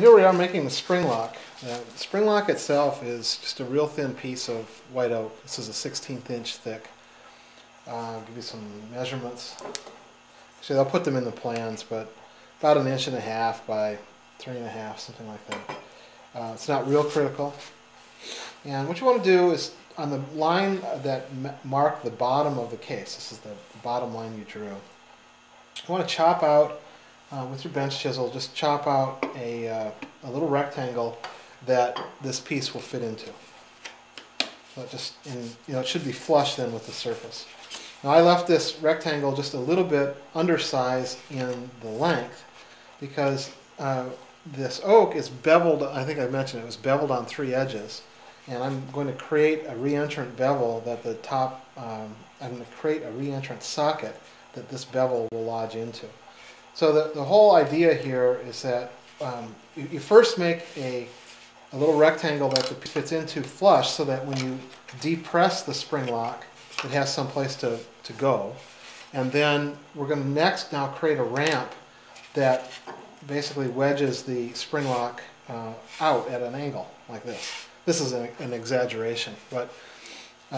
here we are making the spring lock. The spring lock itself is just a real thin piece of white oak. This is a 1/16 inch thick. I'll give you some measurements. Actually, I'll put them in the plans, but about 1.5 inches by 3.5, something like that. It's not real critical. And what you want to do is on the line that marked the bottom of the case, this is the bottom line you drew, you want to chop out with your bench chisel, just chop out a little rectangle that this piece will fit into. So it should be flush then with the surface. Now I left this rectangle just a little bit undersized in the length because this oak is beveled. I think I mentioned it was beveled on 3 edges, and I'm going to create a reentrant bevel that the top. I'm going to create a reentrant socket that this bevel will lodge into. So the whole idea here is that you first make a little rectangle that it fits into flush, so that when you depress the spring lock, it has some place to go. And then we're going to next now create a ramp that basically wedges the spring lock out at an angle like this. This is an exaggeration, but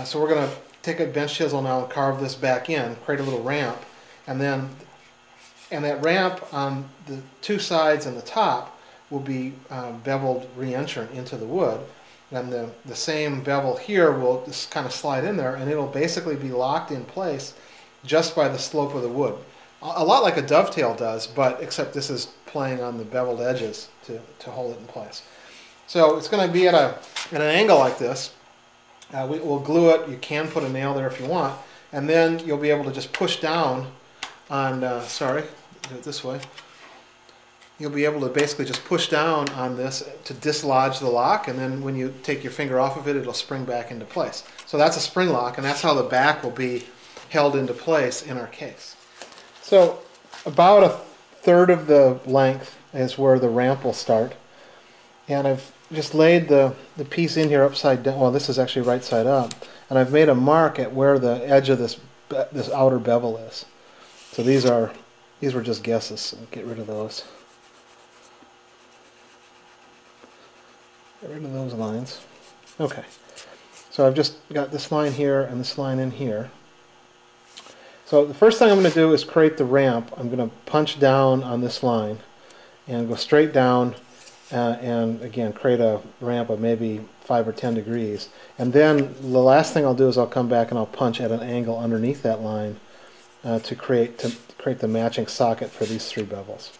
so we're going to take a bench chisel now and carve this back in, create a little ramp, and that ramp on the 2 sides and the top will be beveled reentrant into the wood. And the same bevel here will just kind of slide in there, and it'll basically be locked in place just by the slope of the wood. A lot like a dovetail does, but except this is playing on the beveled edges to hold it in place. So it's going to be at an angle like this. We'll glue it. You can put a nail there if you want, and then you'll be able to just push down on, do it this way. You'll be able to basically just push down on this to dislodge the lock, and then when you take your finger off of it, it'll spring back into place. So that's a spring lock, and that's how the back will be held into place in our case. So about 1/3 of the length is where the ramp will start, and I've just laid the piece in here upside down. Well, this is actually right side up, and I've made a mark at where the edge of this outer bevel is. So these were just guesses, so get rid of those. Get rid of those lines. Okay, so I've just got this line here and this line in here. So the first thing I'm going to do is create the ramp. I'm going to punch down on this line and go straight down and again create a ramp of maybe 5 or 10 degrees. And then the last thing I'll do is I'll come back and I'll punch at an angle underneath that line to create the matching socket for these 3 bevels.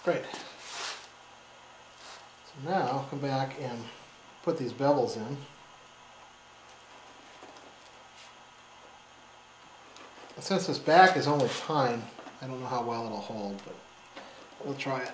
Great. So now I'll come back and put these bevels in. Since this back is only pine, I don't know how well it'll hold, but we'll try it.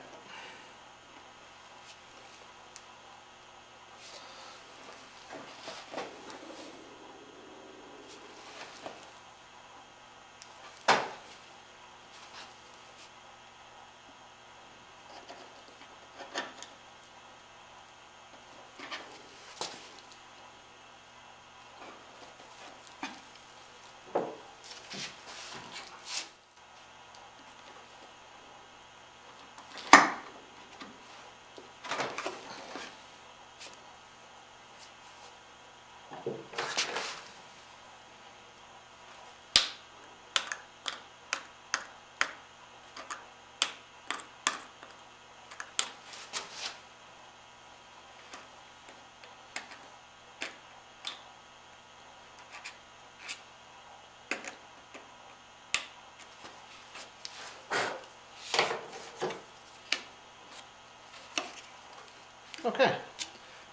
Okay,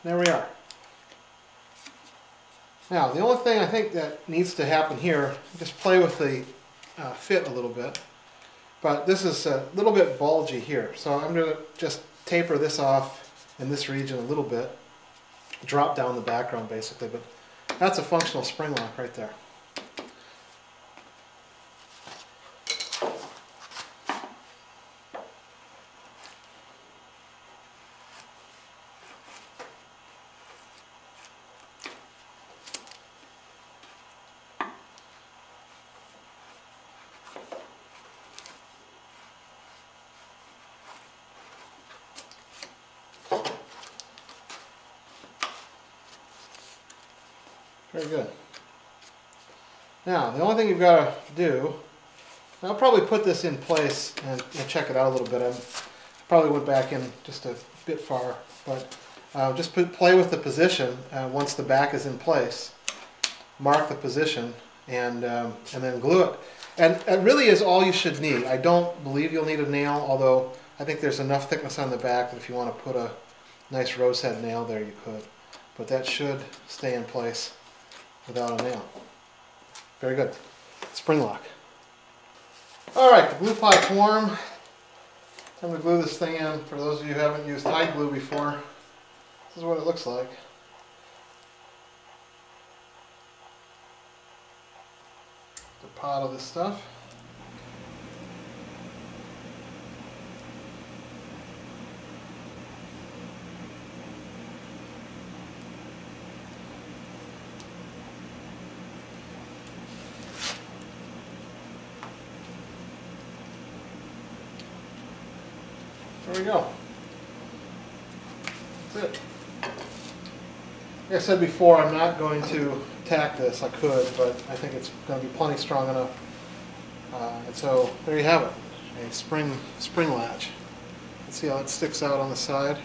there we are. Now, the only thing I think that needs to happen here, just play with the fit a little bit, but this is a little bit bulgy here, so I'm going to just taper this off in this region a little bit, drop down the background basically, but that's a functional spring lock right there. Very good. Now, the only thing you've got to do, I'll probably put this in place and check it out a little bit. I probably went back in just a bit far, but just play with the position once the back is in place. Mark the position and then glue it. And it really is all you should need. I don't believe you'll need a nail, although I think there's enough thickness on the back that if you want to put a nice rose head nail there, you could. But that should stay in place without a nail. Very good. Spring lock. Alright, the glue pot's warm. Time to glue this thing in. For those of you who haven't used hide glue before, this is what it looks like. The pot of this stuff. There we go. That's it. Like I said before, I'm not going to tack this. I could, but I think it's going to be plenty strong enough. And so there you have it, a spring latch. Let's see how it sticks out on the side.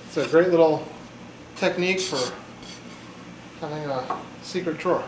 It's a great little technique for having a secret drawer.